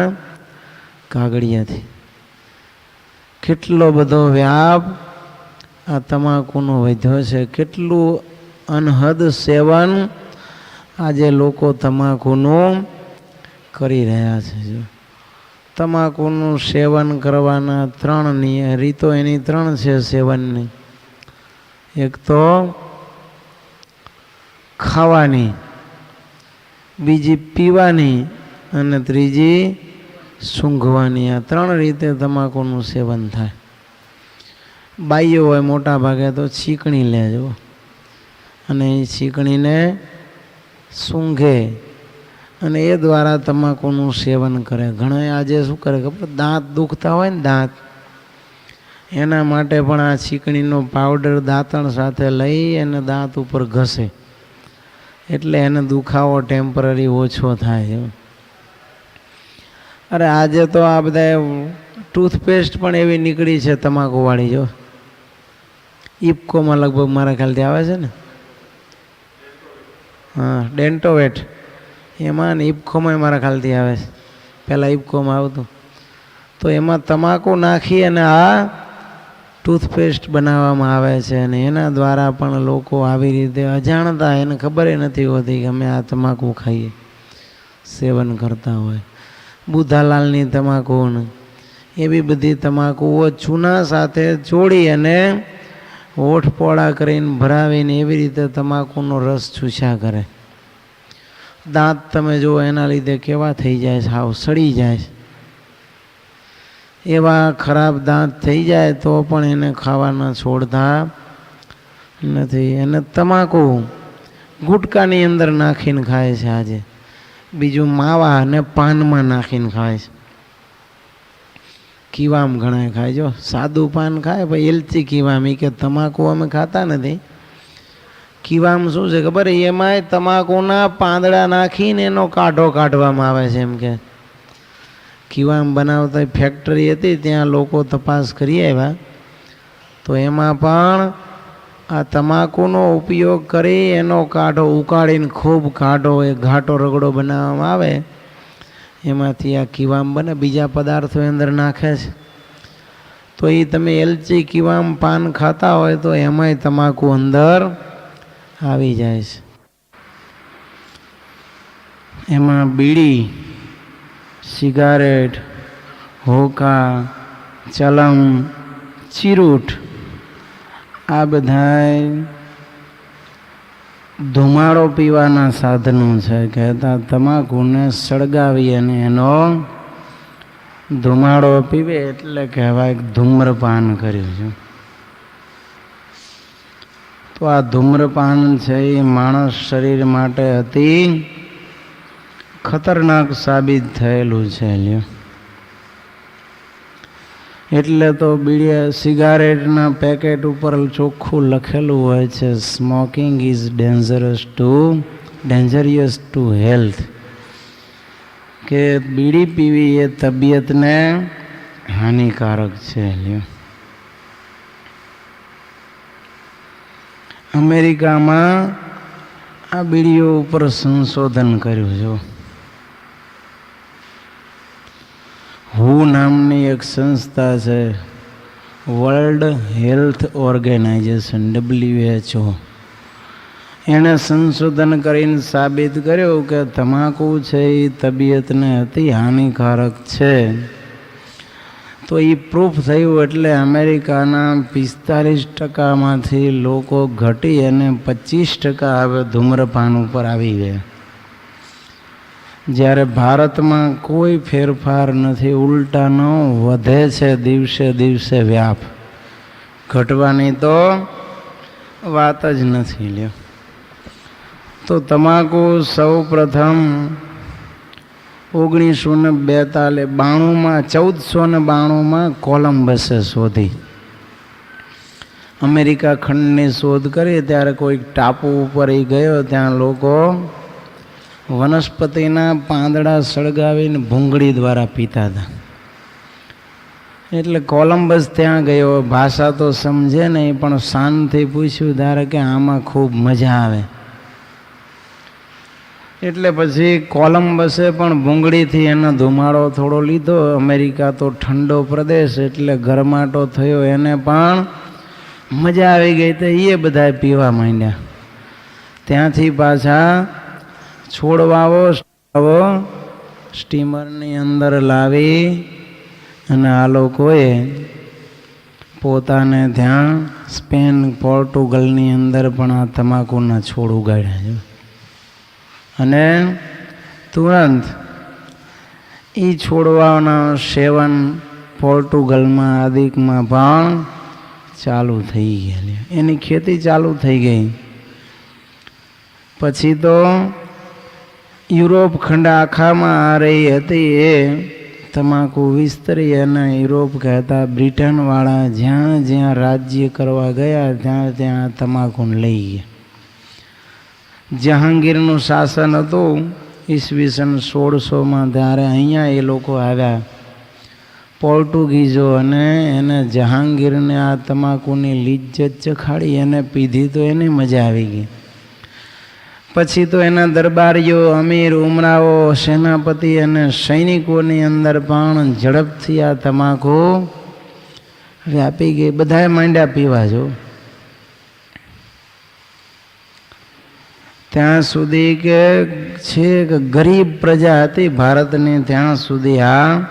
કાગળિયાથી. કેટલો બધો વ્યાપ આ તમાકુનો વધ્યો છે. કેટલું અનહદ સેવન આજે લોકો તમાકુનું કરી રહ્યા છે. જો તમાકુનું સેવન કરવાના 3 રીતો એની 3 છે સેવનની. એક તો ખાવાની, બીજી પીવાની અને ત્રીજી સૂંઘવાની. આ 3 રીતે તમાકુનું સેવન થાય. બાઈઓ હોય મોટા ભાગે તો છીકણી લેજો અને એ છીકણીને સૂંઘે અને એ દ્વારા તમાકુનું સેવન કરે. ઘણા આજે શું કરે ખબર? દાંત દુખતા હોય ને, દાંત, એના માટે પણ આ છીકણીનો પાવડર દાંતણ સાથે લઈ અને દાંત ઉપર ઘસે, એટલે એને દુખાવો ટેમ્પરરી ઓછો થાય. અરે આજે તો આ બધા ટૂથપેસ્ટ પણ એવી નીકળી છે તમાકુવાળી. જો ઇફકોમાં લગભગ મારા ખ્યાલથી આવે છે ને, હા, ડેન્ટોવેટ, એમાં ને ઇફકોમાં મારા ખ્યાલથી આવે છે. પહેલાં ઇફકોમાં આવતું તો એમાં તમાકુ નાખી અને આ ટૂથપેસ્ટ બનાવવામાં આવે છે અને એના દ્વારા પણ લોકો આવી રીતે અજાણતા, એને ખબર નથી હોતી કે અમે આ તમાકુ ખાઈએ, સેવન કરતા હોય. બુધાલાલની તમાકુ એવી બધી તમાકુઓ ચૂના સાથે ચોળી અને હોઠ પોળા કરીને ભરાવીને એવી રીતે તમાકુનો રસ ચૂસ્યા કરે. દાંત તમે જુઓ એના લીધે કેવા થઈ જાય છે, હાવ સડી જાય છે. એવા ખરાબ દાંત થઈ જાય તો પણ એને ખાવાના છોડતા નથી. એને તમાકુ ગુટકાની અંદર નાખીને ખાય છે આજે. બીજું માવા અને પાનમાં નાખીને ખાય છે. કીવામ ઘણા ખાય, જો સાદું પાન ખાય ભાઈ એલચી કીવામ, એ કે તમાકુ અમે ખાતા નથી. કીવામ શું છે ખબર? એમાંય તમાકુના પાંદડા નાખીને એનો કાઢો કાઢવામાં આવે છે. એમ કે કીવામ બનાવતા ફેક્ટરી હતી, ત્યાં લોકો તપાસ કરી આવ્યા તો એમાં પણ આ તમાકુનો ઉપયોગ કરી એનો કાઢો ઉકાળીને ખૂબ કાઢો એ ઘાટો રગડો બનાવવામાં આવે, એમાંથી આ કીવામ બને. બીજા પદાર્થો અંદર નાખે છે. તો એ તમે એલચી કીવામ પાન ખાતા હોય તો એમાંય તમાકુ અંદર આવી જાય છે. એમાં બીડી, સિગારેટ, હોકા, ચલમ, ચીરૂટ આ બધાય ધુમાડો પીવાના સાધનો છે. કહેતા તમાકુને સળગાવી અને એનો ધુમાડો પીવે એટલે કહેવાય ધૂમ્રપાન કર્યું છે. તો આ ધૂમ્રપાન છે એ માણસ શરીર માટે અતિ ખતરનાક સાબિત થયેલું છે. એટલે તો બીડી સિગારેટના પેકેટ ઉપર ચોખ્ખું લખેલું હોય છે, સ્મોકિંગ ઇઝ ડેન્જરિયસ ટુ હેલ્થ, કે બીડી પીવી એ તબિયતને હાનિકારક છે. અમેરિકામાં આ બીડીઓ ઉપર સંશોધન કર્યું છે. હુ નામની એક સંસ્થા છે, વર્લ્ડ હેલ્થ ઓર્ગેનાઇઝેશન WHO, એણે સંશોધન કરીને સાબિત કર્યું કે તમાકુ છે એ તબિયતને અતિ હાનિકારક છે. તો એ પ્રૂફ થયું એટલે અમેરિકાના 45% લોકો ઘટી અને 25% હવે ધૂમ્રપાન ઉપર આવી ગયા. જ્યારે ભારતમાં કોઈ ફેરફાર નથી, ઉલટાનો વધે છે દિવસે દિવસે વ્યાપ, ઘટવાની તો વાત જ નથી. લ્યો તો તમાકુ સૌ પ્રથમ 1492માં કોલંબસે શોધી. અમેરિકા ખંડની શોધ કરી ત્યારે કોઈક ટાપુ ઉપર એ ગયો, ત્યાં લોકો વનસ્પતિના પાંદડા સળગાવીને ભૂંગળી દ્વારા પીતા હતા. એટલે કોલંબસ ત્યાં ગયો, ભાષા તો સમજે નહીં પણ શાનથી પૂછ્યું ધારે કે આમાં ખૂબ મજા આવે. એટલે પછી કોલંબસે પણ ભૂંગળીથી એનો ધુમાડો થોડો લીધો. અમેરિકા તો ઠંડો પ્રદેશ એટલે ગરમાટો થયો, એને પણ મજા આવી ગઈ તો એ બધા પીવા માંડ્યા. ત્યાંથી પાછા છોડવાઓ સ્ટીમરની અંદર લાવી અને આ લોકોએ પોતાને ત્યાં સ્પેન, પોર્ટુગલની અંદર પણ આ તમાકુના છોડ ઉગાડ્યા છે. અને તુરંત એ છોડવાના સેવન પોર્ટુગલમાં આદિકમાં પણ ચાલુ થઈ ગયેલી, એની ખેતી ચાલુ થઈ ગઈ. પછી તો યુરોપ ખંડ આખામાં આ રહી હતી એ તમાકુ વિસ્તરી અને યુરોપ કહેતા બ્રિટનવાળા જ્યાં જ્યાં રાજ્ય કરવા ગયા ત્યાં ત્યાં તમાકુને લઈ ગયા. જહાંગીરનું શાસન હતું ઈસવીસન 1600માં, ત્યારે અહીંયા એ લોકો આવ્યા પોર્ટુગીઝો, અને એને જહાંગીરને આ તમાકુની લિજ્જત ચખાડી, એને પીધી તો એને મજા આવી ગઈ. પછી તો એના દરબારીઓ, અમીર, ઉમરાઓ, સેનાપતિ અને સૈનિકોની અંદર પણ ઝડપથી આ તમાકુ વ્યાપી ગઈ. બધાએ માંડ્યા પીવા. જો ત્યાં સુધી કે છે કે ગરીબ પ્રજા હતી ભારતની, ત્યાં સુધી આ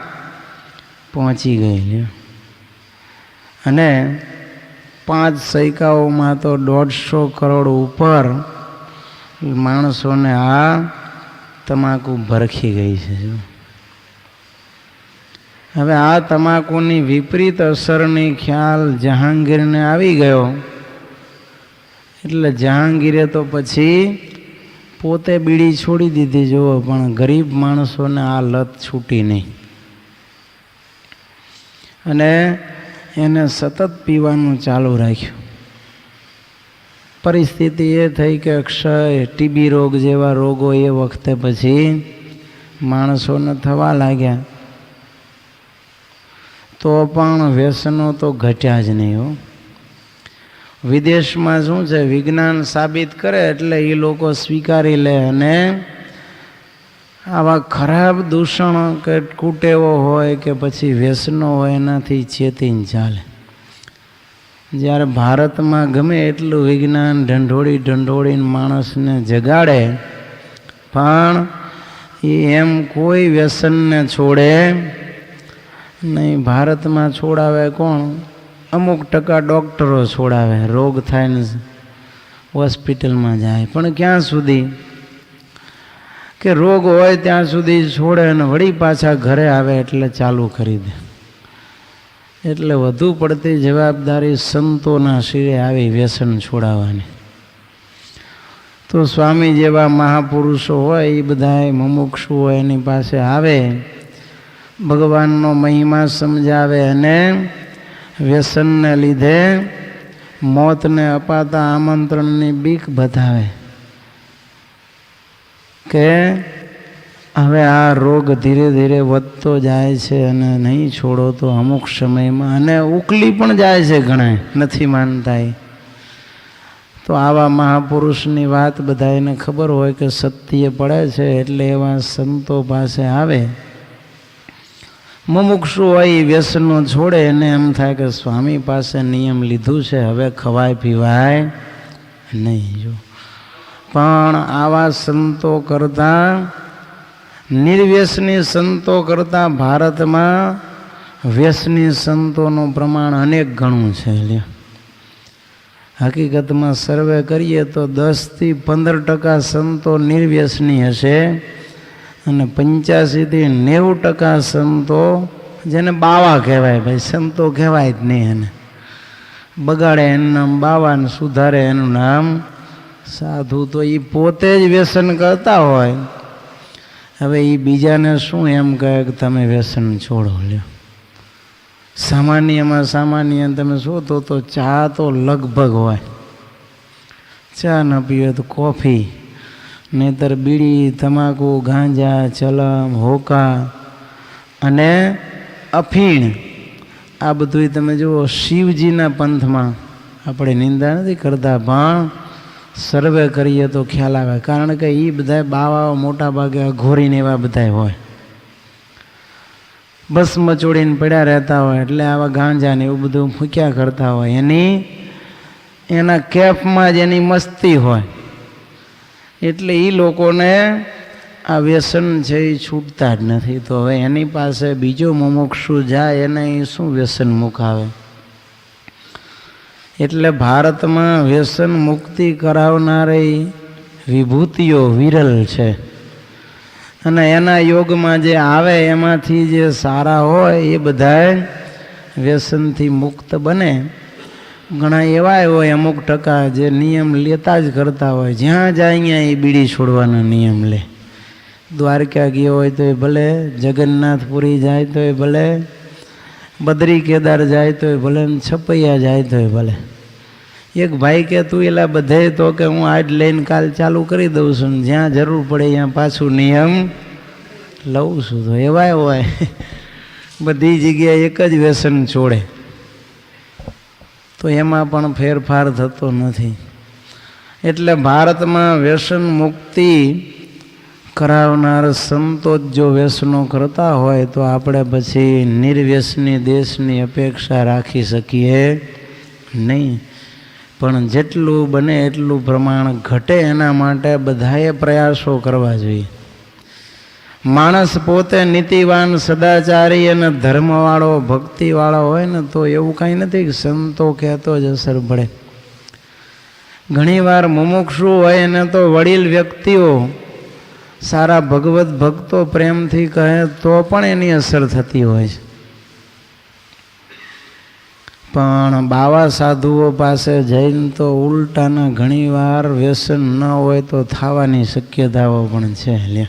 પહોંચી ગઈ. અને 5 સૈકાઓમાં તો 150 કરોડ ઉપર માણસોને આ તમાકુ ભરખી ગઈ છે. હવે આ તમાકુની વિપરીત અસરની ખ્યાલ જહાંગીરને આવી ગયો એટલે જહાંગીરે તો પછી પોતે બીડી છોડી દીધી જુઓ, પણ ગરીબ માણસોને આ લત છૂટી નહીં અને એને સતત પીવાનું ચાલુ રાખ્યું. પરિસ્થિતિ એ થઈ કે ક્ષય, ટીબી રોગ જેવા રોગો એ વખતે પછી માણસોને થવા લાગ્યા. તો પણ વ્યસનો તો ઘટ્યા જ નહીં હો. વિદેશમાં શું છે, વિજ્ઞાન સાબિત કરે એટલે એ લોકો સ્વીકારી લે અને આવા ખરાબ દૂષણ કે કુટેવો હોય કે પછી વ્યસનો હોય એનાથી ચેતીને ચાલે. જ્યારે ભારતમાં ગમે એટલું વિજ્ઞાન ઢંઢોળીને માણસને જગાડે પણ એ એમ કોઈ વ્યસનને છોડે નહીં. ભારતમાં છોડાવે કોણ? અમુક ટકા ડૉક્ટરો છોડાવે. રોગ થાય ને હોસ્પિટલમાં જાય, પણ ક્યાં સુધી કે રોગ હોય ત્યાં સુધી છોડે અને વળી પાછા ઘરે આવે એટલે ચાલુ કરી દે. એટલે વધુ પડતી જવાબદારી સંતોના શિરે આવી વ્યસન છોડાવવાની. તો સ્વામી જેવા મહાપુરુષો હોય એ બધા મુમુક્ષુ હોય એની પાસે આવે, ભગવાનનો મહિમા સમજાવે અને વ્યસનને લીધે મોતને અપાતા આમંત્રણની બીક બતાવે કે હવે આ રોગ ધીરે ધીરે વધતો જાય છે અને નહીં છોડો તો અમુક સમયમાં અને ઉકલી પણ જાય છે, ઘણા નથી માનતા. તો આવા મહાપુરુષની વાત બધાને ખબર હોય કે સત્ય પડે છે એટલે એવા સંતો પાસે આવે. મુમુક્ષુ હોય વ્યસનો છોડે એને એમ થાય કે સ્વામી પાસે નિયમ લીધું છે, હવે ખવાય પીવાય નહીં. જો પણ આવા સંતો કરતાં, નિર્વ્યસની સંતો કરતાં ભારતમાં વ્યસની સંતોનું પ્રમાણ અનેક ગણું છે. હકીકતમાં સર્વે કરીએ તો 10 થી 15% સંતો નિર્વ્યસની હશે અને 85 થી 90% સંતો જેને બાવા કહેવાય, ભાઈ સંતો કહેવાય જ નહીં, એને બગાડે એનું નામ બાવા ને સુધારે એનું નામ સાધુ. તો એ પોતે જ વ્યસન કરતા હોય, હવે એ બીજાને શું એમ કહે કે તમે વ્યસન છોડો લ્યો. સામાન્ય તમે શોધો તો ચા તો લગભગ હોય, ચા ન પીવે તો કોફી, નહીતર બીડી, તમાકુ, ગાંજા, ચલમ, હોકા અને અફીણ. આ બધું તમે જુઓ શિવજીના પંથમાં, આપણે નિંદા નથી કરતા પણ સર્વે કરીએ તો ખ્યાલ આવે. કારણ કે એ બધા બાવાઓ મોટા ભાગે અઘોરીને એવા બધા હોય, બસ મચોડીને પડ્યા રહેતા હોય, એટલે આવા ગાંજા ને એવું બધું ફૂંક્યા કરતા હોય. એના કેફમાં જ એની મસ્તી હોય, એટલે એ લોકોને આ વ્યસન છે એ છૂટતા જ નથી. તો હવે એની પાસે બીજો મુમુક્ષુ જાય એને એ શું વ્યસન મુકાવે? એટલે ભારતમાં વ્યસન મુક્તિ કરાવનારી વિભૂતિઓ વિરલ છે અને એના યોગમાં જે આવે એમાંથી જે સારા હોય એ બધા વ્યસનથી મુક્ત બને. ઘણા એવા હોય અમુક ટકા જે નિયમ લેતા જ કરતા હોય, જ્યાં જાય અહીંયા એ બીડી છોડવાનો નિયમ લે. દ્વારકા ગયો હોય તો એ ભલે, જગન્નાથપુરી જાય તો એ ભલે, બદ્રી કેદાર જાય તો એ ભલે, છપૈયા જાય તો એ ભલે. એક ભાઈ કે તું એલા બધે તો કે હું આજ લઈને કાલ ચાલુ કરી દઉં છું, જ્યાં જરૂર પડે ત્યાં પાછું નિયમ લઉં છું. તો એવા હોય બધી જગ્યાએ એક જ વ્યસન છોડે, તો એમાં પણ ફેરફાર થતો નથી. એટલે ભારતમાં વ્યસન મુક્તિ કરાવનાર સંતો જો વ્યસનો કરતા હોય તો આપણે પછી નિર્વ્યસની દેશની અપેક્ષા રાખી શકીએ નહીં. પણ જેટલું બને એટલું પ્રમાણ ઘટે એના માટે બધાએ પ્રયાસો કરવા જોઈએ. માણસ પોતે નીતિવાન સદાચારી અને ધર્મવાળો ભક્તિવાળો હોય ને તો એવું કાંઈ નથી કે સંતો કહેતો જ અસર પડે. ઘણીવાર મુમુક્ષુ હોય એને તો વડીલ વ્યક્તિઓ સારા ભગવત ભક્તો પ્રેમથી કહે તો પણ એની અસર થતી હોય છે. પણ બાવા સાધુઓ પાસે જઈને તો ઉલટાના ઘણીવાર વ્યસન ન હોય તો થવાની શક્યતાઓ પણ છે. લે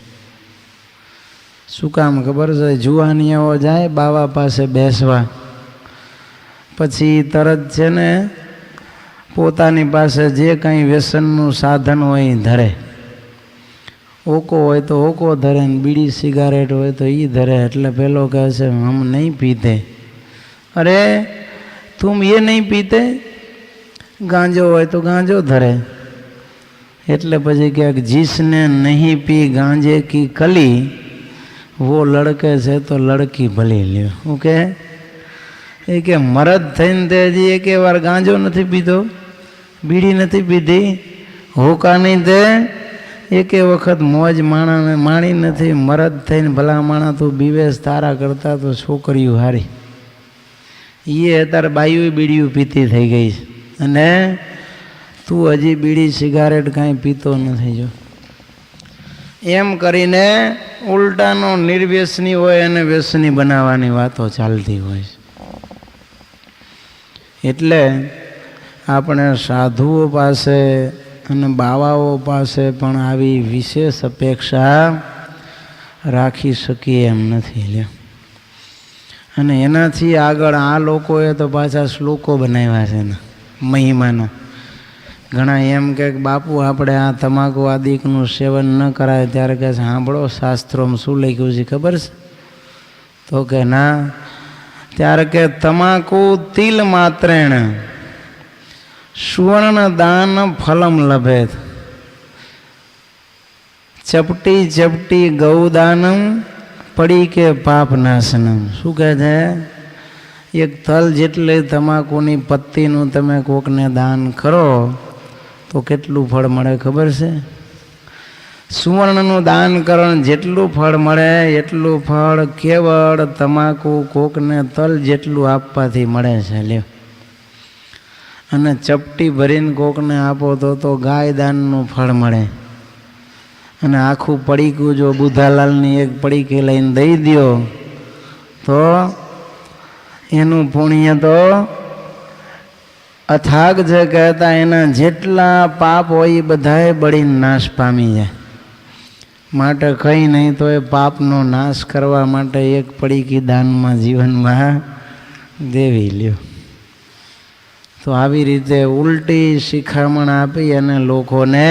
શું કામ ખબર છે? જુવાનિયાઓ જાય બાવા પાસે બેસવા, પછી તરત છે ને પોતાની પાસે જે કંઈ વ્યસનનું સાધન હોય એ ધરે. ઓકો હોય તો ઓકો ધરે ને બીડી સિગારેટ હોય તો એ ધરે. એટલે પેલો કહે છે હમ નહીં પીતે. અરે तुम ये नहीं पीते? गांजो હોય તો गांजो ધરે. એટલે પછી ક્યાંક जिसने नहीं पी गांजे की कली वो लड़के से तो लड़की ભલી લ્યો. હું કે મરદ થઈને તે હજી એક વાર ગાંજો નથી પીધો, બીડી નથી પીધી, હોકા નહીં તે એક વખત મોજ માણી નથી. મરદ થઈને ભલા માણા તું બીવેશ, તારા કરતા તો છોકરીઓ હારી. એ અત્યારે બાયું બીડીયું પીતી થઈ ગઈ છે અને તું હજી બીડી સિગારેટ કાંઈ પીતો નથી. જો એમ કરીને ઉલટાનો નિર્વ્યસની હોય અને વ્યસની બનાવવાની વાતો ચાલતી હોય છે. એટલે આપણે સાધુઓ પાસે અને બાવાઓ પાસે પણ આવી વિશેષ અપેક્ષા રાખી શકીએ એમ નથી. લ્યો અને એનાથી આગળ આ લોકોએ તો પાછા શ્લોકો બનાવ્યા છે ને મહિમાના. ઘણા એમ કે બાપુ આપણે આ તમાકુ આદિકનું સેવન ન કરાય. ત્યારે કહે છે સાંભળો શાસ્ત્રોમાં શું લખ્યું છે ખબર છે? તો કે ના. ત્યારે કે તમાકુ તિલ માત્રેણ સુવર્ણ દાન ફલમ લભેત, ચપટી ચપટી ગૌદાનમ પડી કે પાપ નાશનમ. શું કહે છે? એક તલ જેટલે તમાકુની પત્તીનું તમે કોકને દાન કરો તો કેટલું ફળ મળે ખબર છે? સુવર્ણનું દાન કરો જેટલું ફળ મળે એટલું ફળ કેવળ તમાકુ કોકને તલ જેટલું આપવાથી મળે છે. લ્યો અને ચપટી ભરીને કોકને આપો તો ગાય દાનનું ફળ મળે. અને આખું પડીકું જો બુધાલાલની એક પડીકી લઈને દઈ દો તો એનું પુણ્ય તો અથાગ છે. કહેતા એના જેટલા પાપ હોય એ બધાએ બળીને નાશ પામી જાય. માટે કંઈ નહીં તો એ પાપનો નાશ કરવા માટે એક પડીકી દાનમાં જીવનમાં દેવી લ્યો. તો આવી રીતે ઉલટી શિખામણ આપી અને લોકોને